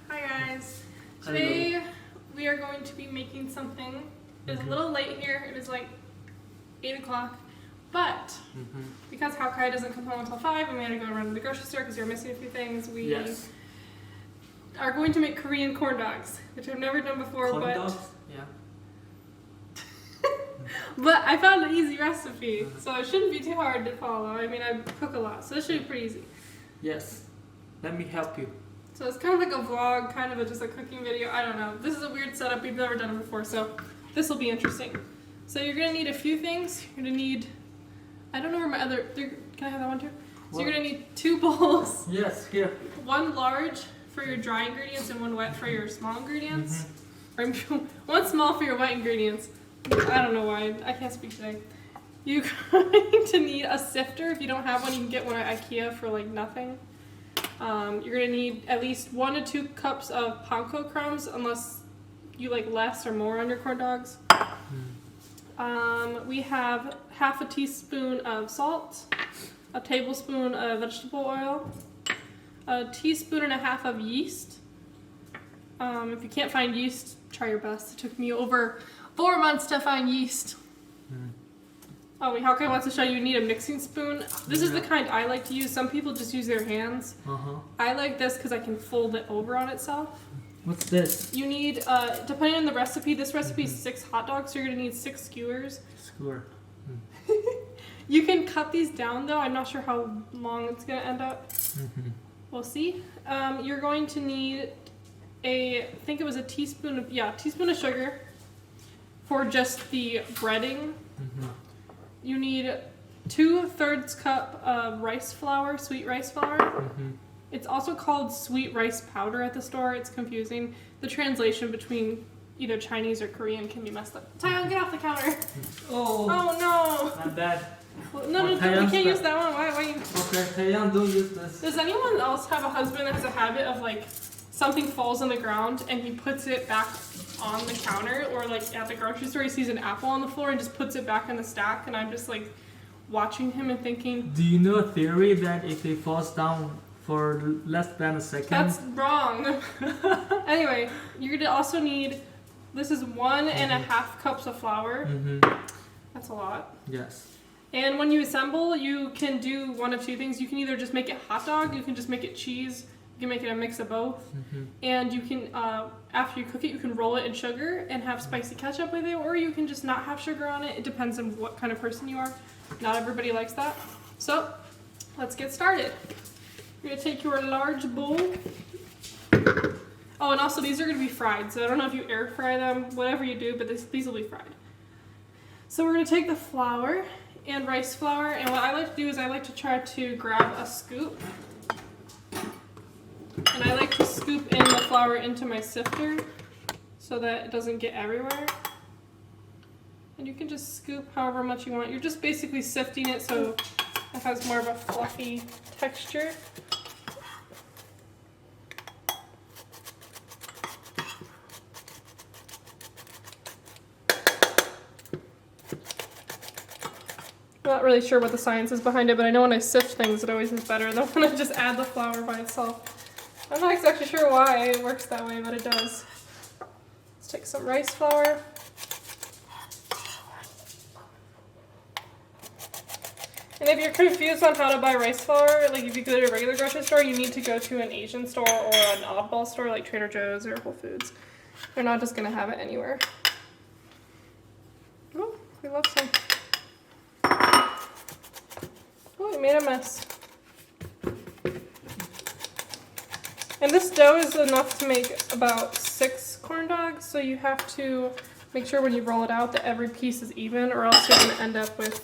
Hi guys. Today we are going to be making something. It's a little late here. It is like 8 o'clock. But because Hawkeye doesn't come home until 5 and we had to go run to the grocery store because we were missing a few things, we are going to make Korean corn dogs, which I've never done before. Corn dogs? Yeah. But I found an easy recipe, so it shouldn't be too hard to follow. I mean, I cook a lot, so this should be pretty easy. Yes. Let me help you. So it's kind of like a vlog, kind of just a cooking video. I don't know. This is a weird setup. We've never done it before, so this will be interesting. So you're going to need a few things. You're going to need, I don't know where my other, can I have that one too? So you're going to need 2 bowls. Yes, here. 1 large for your dry ingredients and 1 wet for your small ingredients. Or 1 small for your wet ingredients. I don't know why. I can't speak today. You're going to need a sifter. If you don't have one, you can get one at IKEA for like nothing. You're going to need at least 1 to 2 cups of panko crumbs, unless you like less or more on your corn dogs. We have half a teaspoon of salt, a tablespoon of vegetable oil, a teaspoon and a half of yeast. If you can't find yeast, try your best. It took me over 4 months to find yeast. Oh, wait, Hawkeye wants to show you need a mixing spoon. This is the kind I like to use. Some people just use their hands. I like this because I can fold it over on itself. What's this? You need, depending on the recipe, this recipe is 6 hot dogs, so you're going to need 6 skewers. Skewer. You can cut these down though. I'm not sure how long it's going to end up. We'll see. You're going to need I think it was a teaspoon of, teaspoon of sugar for just the breading. You need 2/3 cup of rice flour, sweet rice flour. It's also called sweet rice powder at the store. It's confusing. The translation between either Chinese or Korean can be messed up. Taeyong, get off the counter. Oh no. Not bad. No, we can't use that one. Why you? Okay, Taeyong, don't use this. Does anyone else have a husband that has a habit of like something falls on the ground and he puts it back on the counter, or like at the grocery store he sees an apple on the floor and just puts it back in the stack, and I'm just like watching him and thinking, do you know a theory that if it falls down for less than a second? That's wrong. Anyway, you're gonna also need, this is 1.5 cups of flour. That's a lot. Yes. And when you assemble, you can do one of 2 things. You can either just make it hot dog, you can just make it cheese, you can make it a mix of both. And you can, after you cook it, you can roll it in sugar and have spicy ketchup with it, or you can just not have sugar on it. It depends on what kind of person you are. Not everybody likes that. So, let's get started. You're going to take your large bowl. Oh, and also these are going to be fried, so I don't know if you air fry them, whatever you do, but these will be fried. So we're going to take the flour and rice flour, and what I like to do is I like to try to grab a scoop. And I like to scoop in the flour into my sifter so that it doesn't get everywhere. And you can just scoop however much you want. You're just basically sifting it so it has more of a fluffy texture. I'm not really sure what the science is behind it, but I know when I sift things it always is better than when I just add the flour by itself. I'm not exactly sure why it works that way, but it does. Let's take some rice flour. And if you're confused on how to buy rice flour, like if you go to a regular grocery store, you need to go to an Asian store or an oddball store like Trader Joe's or Whole Foods. They're not just going to have it anywhere. Oh, we love some. Oh, we made a mess. And this dough is enough to make about 6 corn dogs, so you have to make sure when you roll it out that every piece is even, or else you're going to end up with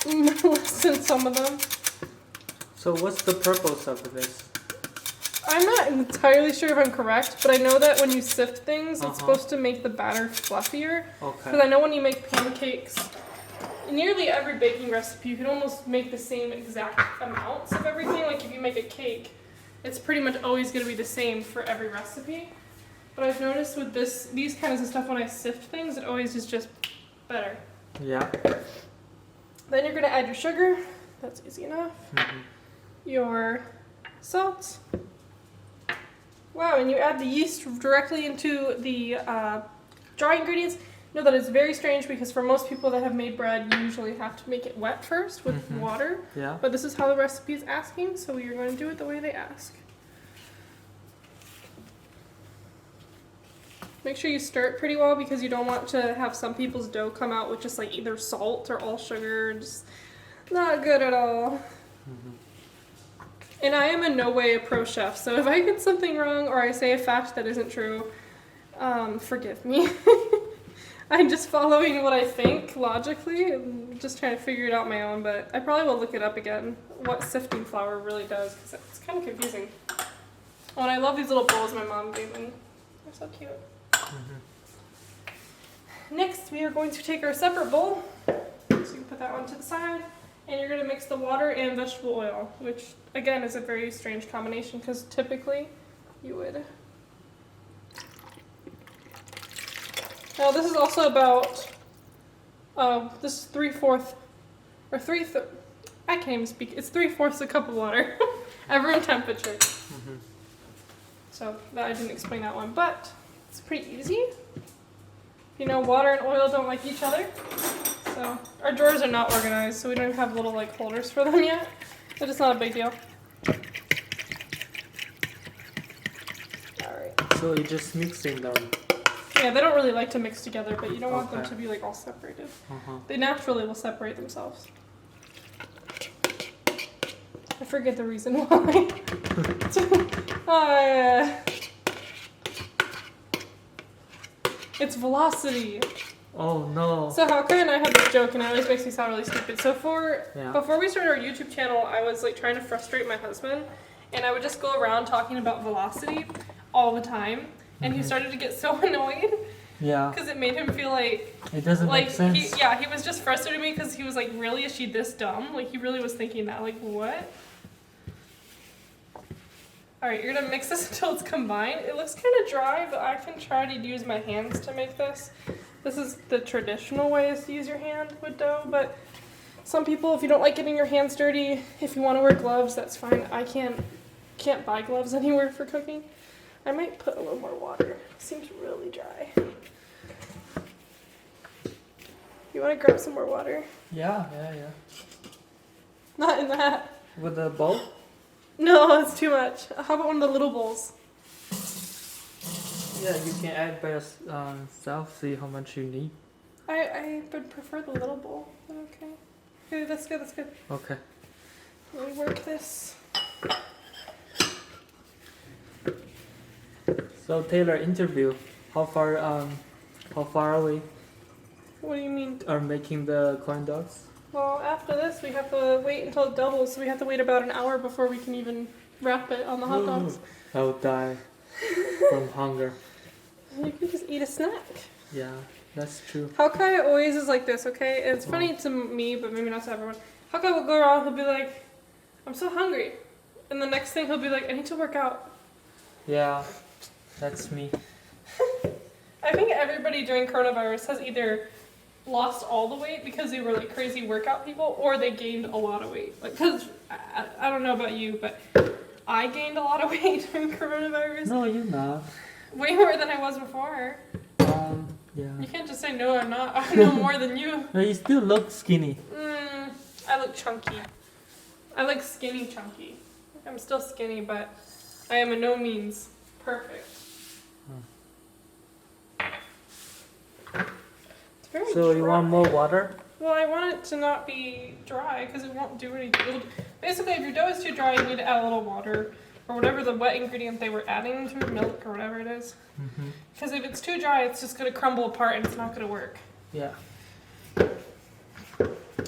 less than some of them. So what's the purpose of this? I'm not entirely sure if I'm correct, but I know that when you sift things, it's supposed to make the batter fluffier. Because I know when you make pancakes, in nearly every baking recipe, you can almost make the same exact amounts of everything. Like if you make a cake, it's pretty much always going to be the same for every recipe. But I've noticed with these kinds of stuff, when I sift things, it always is just better. Yeah. Then you're going to add your sugar. That's easy enough. your salt. Wow, and you add the yeast directly into the dry ingredients. Know that it's very strange because for most people that have made bread, you usually have to make it wet first with water. Yeah. But this is how the recipe is asking, so you're going to do it the way they ask. Make sure you stir it pretty well because you don't want to have some people's dough come out with just like either salt or all sugar. Just not good at all. And I am in no way a pro chef, so if I get something wrong or I say a fact that isn't true, forgive me. I'm just following what I think logically and just trying to figure it out on my own, but I probably will look it up again, what sifting flour really does, because it's kind of confusing. Oh, and I love these little bowls my mom gave me. They're so cute. Next, we are going to take our separate bowl, so you can put that one to the side, and you're going to mix the water and vegetable oil, which again is a very strange combination because typically you would. Now this is also about, this is 3/4, or I can't even speak, it's 3/4 a cup of water at room temperature. So I didn't explain that one, but it's pretty easy. You know, water and oil don't like each other. So our drawers are not organized, so we don't even have little like holders for them yet. But it's not a big deal. Alright. So you're just mixing them. Yeah, they don't really like to mix together, but you don't want them to be like all separated. They naturally will separate themselves. I forget the reason why. It's velocity. Oh no. So Hauka and I have this joke, and it always makes me sound really stupid. So before we started our YouTube channel, I was like trying to frustrate my husband, and I would just go around talking about velocity all the time, and he started to get so annoyed. Yeah. Because it made him feel like it doesn't make sense. He was just frustrated with me because he was like, really, is she this dumb? Like he really was thinking that. Like what? All right, you're gonna mix this until it's combined. It looks kind of dry, but I can try to use my hands to make this. This is the traditional way, is to use your hand with dough, but some people, if you don't like getting your hands dirty, if you want to wear gloves, that's fine. I can't buy gloves anywhere for cooking. I might put a little more water. It seems really dry. You want to grab some more water? Yeah. Not in that. With the bowl? No, it's too much. How about one of the little bowls? Yeah, you can add by yourself, see how much you need. I would prefer the little bowl. Okay. Okay, that's good, that's good. Okay. Let me work this. So Taylor, interview. How far are we? What do you mean? Are making the corn dogs? Well, after this, we have to wait until it doubles, so we have to wait about an hour before we can even wrap it on the hot dogs. I will die from hunger. You can just eat a snack. Yeah, that's true. Hawkeye always is like this, okay? And it's funny to me, but maybe not to everyone. Hawkeye will go around, he'll be like, I'm so hungry. And the next thing he'll be like, I need to work out. Yeah, that's me. I think everybody during coronavirus has either lost all the weight because they were like crazy workout people, or they gained a lot of weight. Like, cause I don't know about you, but I gained a lot of weight during coronavirus. No, you're not. Way more than I was before. Yeah. You can't just say no, I'm not. I know more than you. No, you still look skinny. I look chunky. I like skinny chunky. I'm still skinny, but I am in no means perfect. It's very So dry. you want more water? Well, I want it to not be dry because it won't do anything. Basically, if your dough is too dry, you need to add a little water or whatever the wet ingredient they were adding to it, milk or whatever it is. Because if it's too dry, it's just going to crumble apart and it's not going to work. Yeah.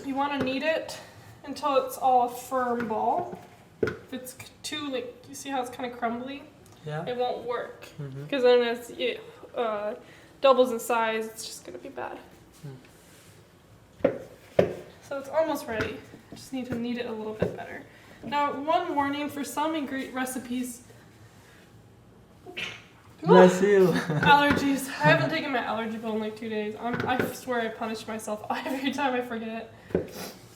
You want to knead it until it's all a firm ball. If it's too, like, you see how it's kind of crumbly? Yeah. It won't work. Because then as it doubles in size, it's just going to be bad. So it's almost ready. I just need to knead it a little bit better. Now, one warning for some recipes. Bless you. Allergies. I haven't taken my allergy pill in like 2 days. I swear I punish myself every time I forget.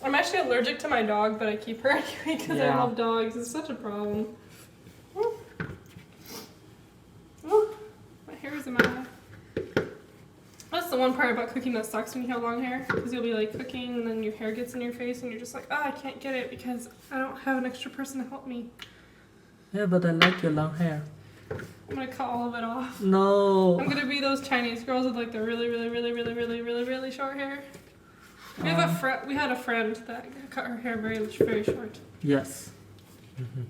I'm actually allergic to my dog, but I keep her anyway because I Yeah. love dogs. It's such a problem. Oh. Oh, my hair is in my eye. That's the one part about cooking that sucks when you have long hair, because you'll be like cooking and then your hair gets in your face and you're just like, oh, I can't get it because I don't have an extra person to help me. Yeah, but I like your long hair. I'm gonna cut all of it off. No. I'm gonna be those Chinese girls with like the really short hair. We have we had a friend that cut her hair very short. Yes.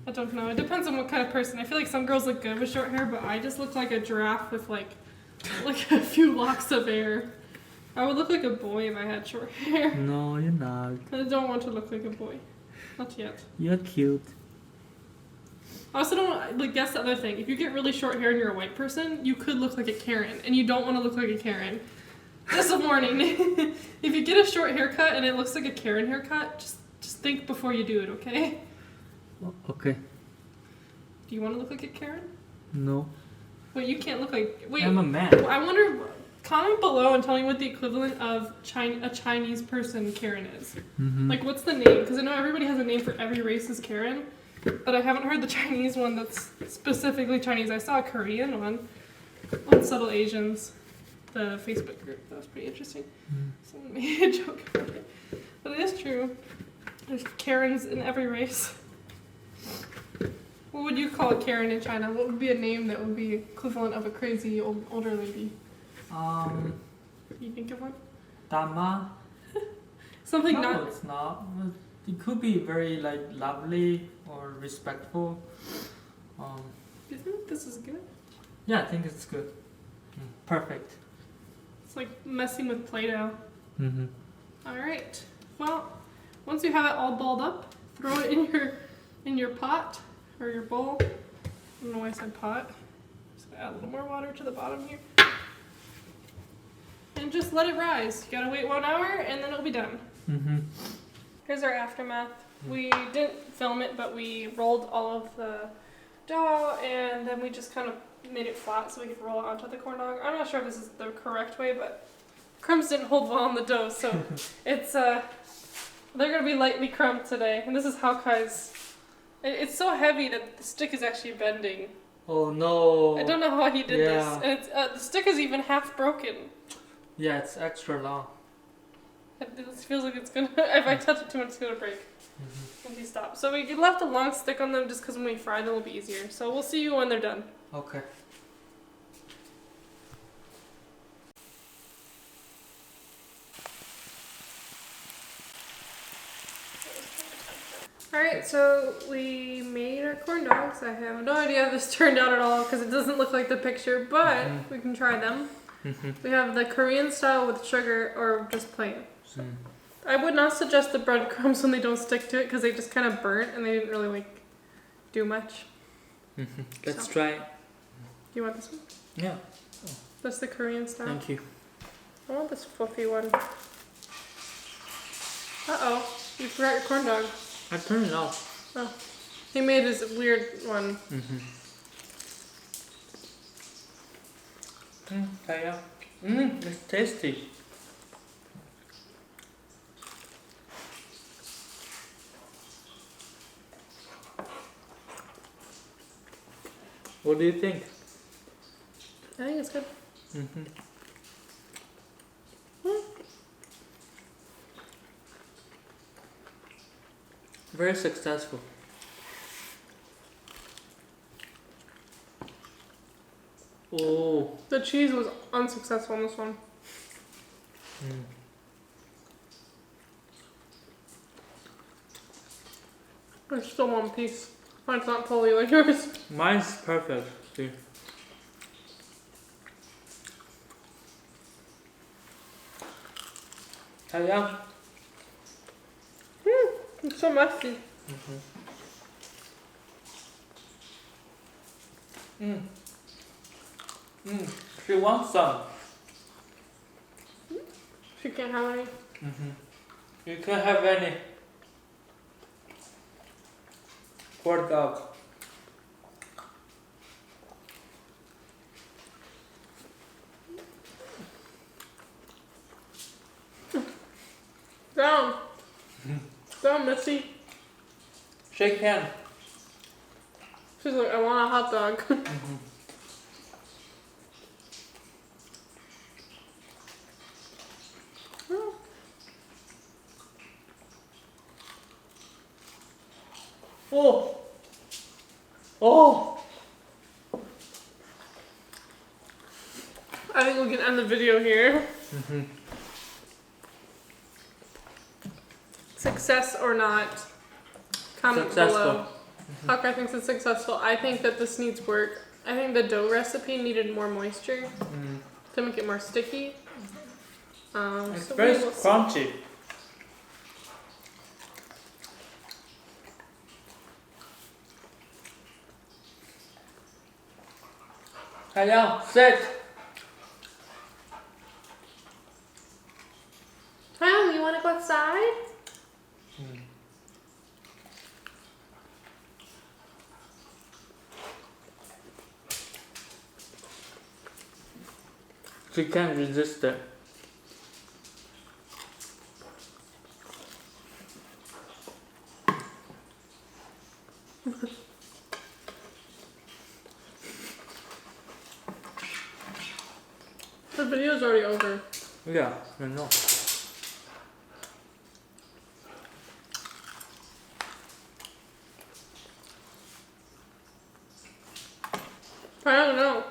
I don't know. It depends on what kind of person. I feel like some girls look good with short hair, but I just look like a giraffe with like a few locks of hair. I would look like a boy if I had short hair. No, you're not. I don't want to look like a boy. Not yet. You're cute. I also don't like. Guess the other thing. If you get really short hair and you're a white person, you could look like a Karen, and you don't want to look like a Karen. Just a warning. If you get a short haircut and it looks like a Karen haircut, just think before you do it, okay? Okay. Do you want to look like a Karen? No. Wait, you can't look like. Wait, I'm a man. I wonder. Comment below and tell me what the equivalent of a Chinese person Karen is. Mm-hmm. Like, what's the name? Because I know everybody has a name for every race as Karen, but I haven't heard the Chinese one that's specifically Chinese. I saw a Korean one on Subtle Asians, the Facebook group. That was pretty interesting. Someone made a joke about it. But it is true. There's Karens in every race. What would you call a Karen in China? What would be a name that would be equivalent of a crazy older lady? You think of one? Dama. Something No, not. it's not. It could be very like lovely or respectful. You think this is good? Yeah, I think it's good. Perfect. It's like messing with Play-Doh. Mm-hmm. All right. Well, once you have it all balled up, throw it in your pot or your bowl. I don't know why I said pot. Just add a little more water to the bottom here. And just let it rise. You gotta wait 1 hour and then it'll be done. Mm-hmm. Here's our aftermath. We didn't film it, but we rolled all of the dough and then we just kind of made it flat so we could roll it onto the corn dog. I'm not sure if this is the correct way, but crumbs didn't hold well on the dough, so it's they're gonna be lightly crumbed today. And this is how Kai's. It's so heavy that the stick is actually bending. Oh no. I don't know how he did Yeah. this. And it's, the stick is even half broken. Yeah, it's extra long. It feels like it's gonna. If I touch it too much, it's gonna break. If you stop. So we left a long stick on them just because when we fry them, it'll be easier. So we'll see you when they're done. Okay. Alright, so we made our corn dogs. I have no idea if this turned out at all because it doesn't look like the picture, but we can try them. We have the Korean style with sugar or just plain. So I would not suggest the breadcrumbs when they don't stick to it because they just kind of burnt and they didn't really like do much. Let's try it. Do you want this one? Yeah. That's the Korean style. Thank you. I want this fluffy one. Uh-oh, you forgot your corn dog. I turned it off. Oh, he made his weird one. Yeah. It's tasty. What do you think? I think it's good. Very successful. Oh. The cheese was unsuccessful on this one. There's still one piece. Mine's not fully like yours. Mine's perfect. See. Yeah. It's so messy. She wants some. She can't have any. You can have any. Poor dog. Down. Shake hand. She's like, I want a hot dog. Oh. Oh. I think we can end the video here. Success or not? Comment below. Hawkeye thinks it's successful. I think that this needs work. I think the dough recipe needed more moisture to make it more sticky. It's So very we will see. crunchy. Hello, sit. Tom, you want to go outside? She can't resist it. The video's already over. Yeah, I know. I don't know.